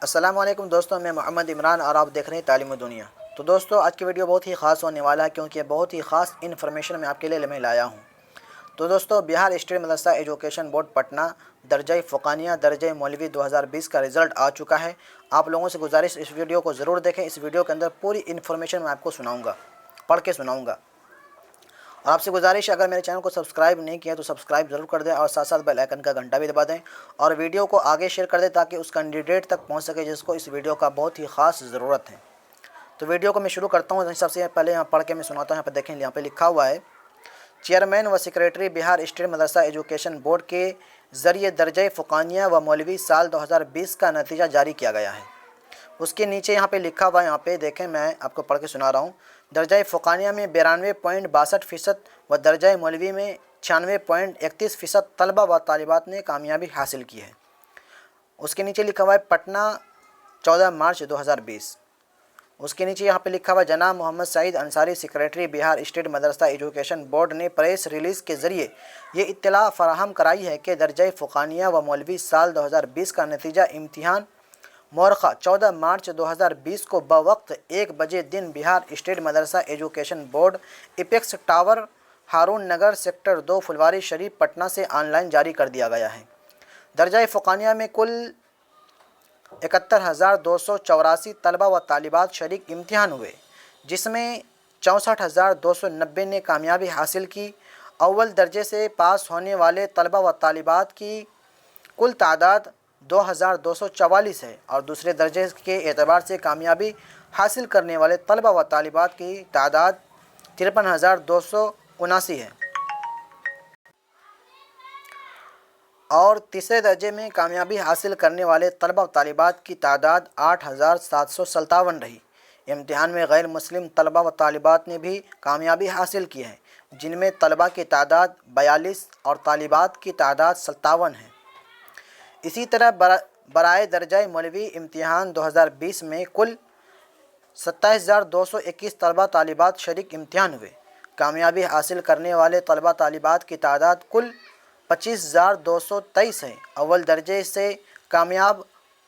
السلام علیکم دوستوں، میں محمد عمران اور آپ دیکھ رہے ہیں تعلیم دنیا۔ تو دوستوں، آج کی ویڈیو بہت ہی خاص ہونے والا ہے کیونکہ بہت ہی خاص انفارمیشن میں آپ کے لیے میں لایا ہوں۔ تو دوستوں، بہار اسٹیٹ مدرسہ ایجوکیشن بورڈ پٹنہ درجہ فوقانیہ درجہ مولوی 2020 کا رزلٹ آ چکا ہے۔ آپ لوگوں سے گزارش اس ویڈیو کو ضرور دیکھیں۔ اس ویڈیو کے اندر پوری انفارمیشن میں آپ کو پڑھ کے سناؤں گا۔ اور آپ سے گزارش ہے، اگر میرے چینل کو سبسکرائب نہیں کیا تو سبسکرائب ضرور کر دیں اور ساتھ ساتھ بیل آئیکن کا گھنٹا بھی دبا دیں اور ویڈیو کو آگے شیئر کر دیں تاکہ اس کینڈیڈیٹ تک پہنچ سکے جس کو اس ویڈیو کا بہت ہی خاص ضرورت ہے۔ تو ویڈیو کو میں شروع کرتا ہوں۔ سب سے پہلے یہاں پڑھ کے میں سناتا ہوں۔ یہاں پہ دیکھیں، یہاں پہ لکھا ہوا ہے، چیئرمین و سیکریٹری بہار اسٹیٹ مدرسہ ایجوکیشن بورڈ کے ذریعے درجہ فوقانیہ و مولوی سال 2020 کا نتیجہ جاری کیا گیا ہے۔ اس کے نیچے یہاں پہ لکھا ہوا ہے، یہاں پہ دیکھیں، میں آپ کو پڑھ کے سنا رہا ہوں۔ درجہ فوقانیہ میں 92.62% و درجہ مولوی میں 96.31% طلبہ و طالبات نے کامیابی حاصل کی ہے۔ اس کے نیچے لکھا ہوا ہے پٹنہ 14 مارچ 2020۔ اس کے نیچے یہاں پہ لکھا ہوا ہے، جناب محمد سعید انصاری سیکریٹری بہار اسٹیٹ مدرسہ ایجوکیشن بورڈ نے پریس ریلیز کے ذریعے یہ اطلاع فراہم کرائی ہے کہ درجہ فوقانیہ و مولوی سال 2020 کا نتیجہ امتحان مورخہ 14 مارچ 2020 کو بوقت 1 بجے دن بہار اسٹیٹ مدرسہ education board Apex Tower Harun Nagar sector 2 Phulwari Sharif Patna سے آن لائن جاری کر دیا گیا ہے۔ درجہ فوقانیہ میں کل 71,284 طلبہ و طالبات شریک امتحان ہوئے، جس میں 64,290 نے کامیابی حاصل کی۔ اول درجے سے پاس ہونے والے طلبہ و طالبات کی کل تعداد 2,244 ہے اور دوسرے درجے کے اعتبار سے کامیابی حاصل کرنے والے طلبہ و طالبات کی تعداد 53,279 ہے اور تیسرے درجے میں کامیابی حاصل کرنے والے طلبہ و طالبات کی تعداد 8,757 رہی۔ امتحان میں غیر مسلم طلبہ و طالبات نے بھی کامیابی حاصل کی ہے، جن میں طلبہ کی تعداد 42 اور طالبات کی تعداد 57 ہے۔ اسی طرح برائے درجہ مولوی امتحان 2020 میں کل 27,221 طلبہ طالبات شریک امتحان ہوئے۔ کامیابی حاصل کرنے والے طلبہ طالبات کی تعداد کل 25,223 ہے۔ اول درجے سے کامیاب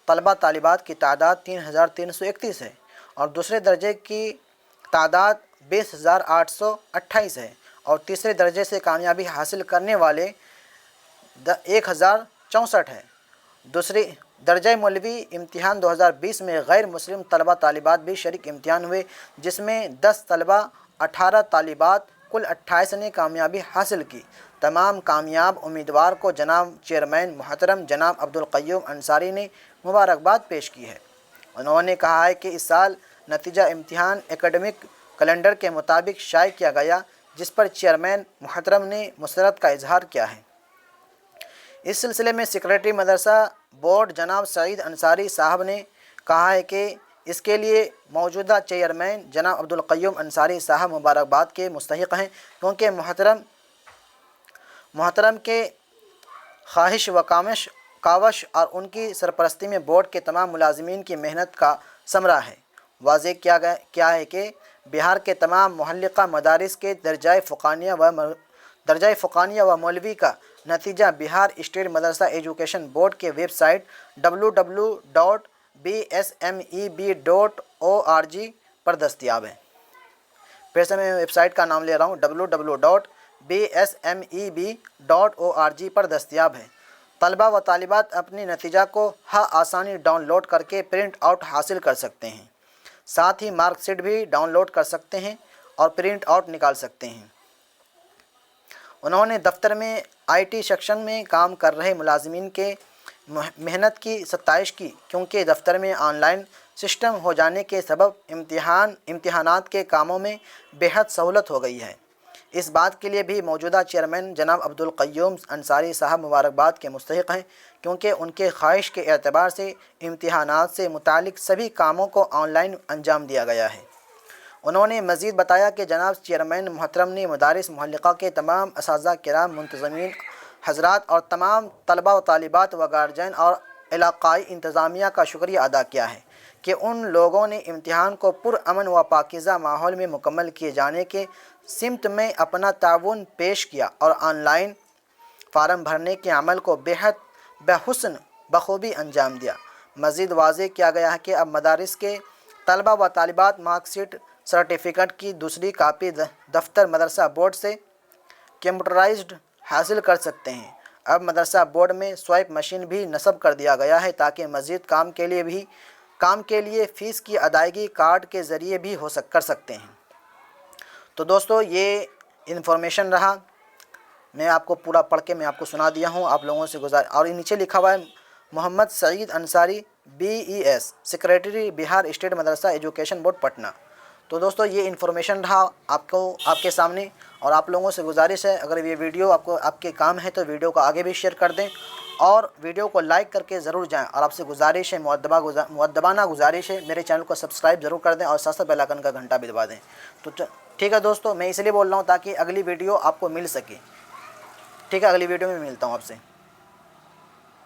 طلبہ طالبات کی تعداد 3,331 ہے اور دوسرے درجے کی تعداد 20,828 ہے اور تیسرے درجے سے کامیابی حاصل کرنے والے 1,064 ہے۔ دوسری درجہ مولوی امتحان 2020 میں غیر مسلم طلبہ طالبات بھی شریک امتحان ہوئے، جس میں 10 طلبہ 18 طالبات کل 28 نے کامیابی حاصل کی۔ تمام کامیاب امیدوار کو جناب چیئرمین محترم جناب عبدالقیوم انصاری نے مبارکباد پیش کی ہے۔ انہوں نے کہا ہے کہ اس سال نتیجہ امتحان ایکیڈمک کیلنڈر کے مطابق شائع کیا گیا، جس پر چیئرمین محترم نے مسرت کا اظہار کیا ہے۔ اس سلسلے میں سیکریٹری مدرسہ بورڈ جناب سعید انصاری صاحب نے کہا ہے کہ اس کے لیے موجودہ چیئرمین جناب عبدالقیوم انصاری صاحب مبارکباد کے مستحق ہیں، کیونکہ محترم کے خواہش و کاوش اور ان کی سرپرستی میں بورڈ کے تمام ملازمین کی محنت کا ثمرہ ہے۔ واضح کیا ہے کہ بہار کے تمام معلقہ مدارس کے درجہ فوقانیہ و مولوی کا نتیجہ بہار اسٹیٹ مدرسہ ایجوکیشن بورڈ کے ویب سائٹ www.bsmeb.org پر دستیاب ہے۔ پھر سے میں ویب سائٹ کا نام لے رہا ہوں، www.bsmeb.org پر دستیاب ہے۔ طلبہ و طالبات اپنی نتیجہ کو آسانی ڈاؤن لوڈ کر کے پرنٹ آؤٹ حاصل کر سکتے ہیں، ساتھ ہی مارک شیٹ بھی ڈاؤن لوڈ کر سکتے ہیں اور پرنٹ آؤٹ نکال سکتے ہیں۔ انہوں نے دفتر میں IT سیکشن میں کام کر رہے ملازمین کے محنت کی ستائش کی، کیونکہ دفتر میں آن لائن سسٹم ہو جانے کے سبب امتحانات کے کاموں میں بہت سہولت ہو گئی ہے۔ اس بات کے لیے بھی موجودہ چیئرمین جناب عبدالقیوم انصاری صاحب مبارکباد کے مستحق ہیں، کیونکہ ان کے خواہش کے اعتبار سے امتحانات سے متعلق سبھی کاموں کو آن لائن انجام دیا گیا ہے۔ انہوں نے مزید بتایا کہ جناب چیئرمین محترم نے مدارس معلقہ کے تمام اساتذہ کرام، منتظمین حضرات اور تمام طلبہ و طالبات و گارجین اور علاقائی انتظامیہ کا شکریہ ادا کیا ہے کہ ان لوگوں نے امتحان کو پرامن و پاکیزہ ماحول میں مکمل کیے جانے کے سمت میں اپنا تعاون پیش کیا اور آن لائن فارم بھرنے کے عمل کو بحسن بخوبی انجام دیا۔ مزید واضح کیا گیا ہے کہ اب مدارس کے طلبہ و طالبات مارک شیٹ سرٹیفکیٹ کی دوسری کاپی دفتر مدرسہ بورڈ سے کمپیوٹرائزڈ حاصل کر سکتے ہیں۔ اب مدرسہ بورڈ میں سوائپ مشین بھی نصب کر دیا گیا ہے تاکہ مزید کام کے لیے فیس کی ادائیگی کارڈ کے ذریعے بھی کر سکتے ہیں۔ تو دوستو یہ انفارمیشن رہا، میں آپ کو پورا پڑھ کے میں آپ کو سنا دیا ہوں۔ آپ لوگوں سے اور نیچے لکھا ہوا ہے محمد سعید انصاری BES سیکریٹری بہار اسٹیٹ مدرسہ ایجوکیشن بورڈ پٹنہ۔ تو دوستو یہ انفارمیشن رہا آپ کے سامنے، اور آپ لوگوں سے گزارش ہے اگر یہ ویڈیو آپ کے کام ہے تو ویڈیو کو آگے بھی شیئر کر دیں اور ویڈیو کو لائک کر کے ضرور جائیں، اور آپ سے گزارش ہے مؤدبانہ گزارش ہے میرے چینل کو سبسکرائب ضرور کر دیں اور ساتھ بیل آئکن کا گھنٹہ بھی دبا دیں۔ تو ٹھیک ہے دوستو، میں اس لیے بول رہا ہوں تاکہ اگلی ویڈیو آپ کو مل سکے۔ ٹھیک ہے، اگلی ویڈیو میں ملتا ہوں آپ سے۔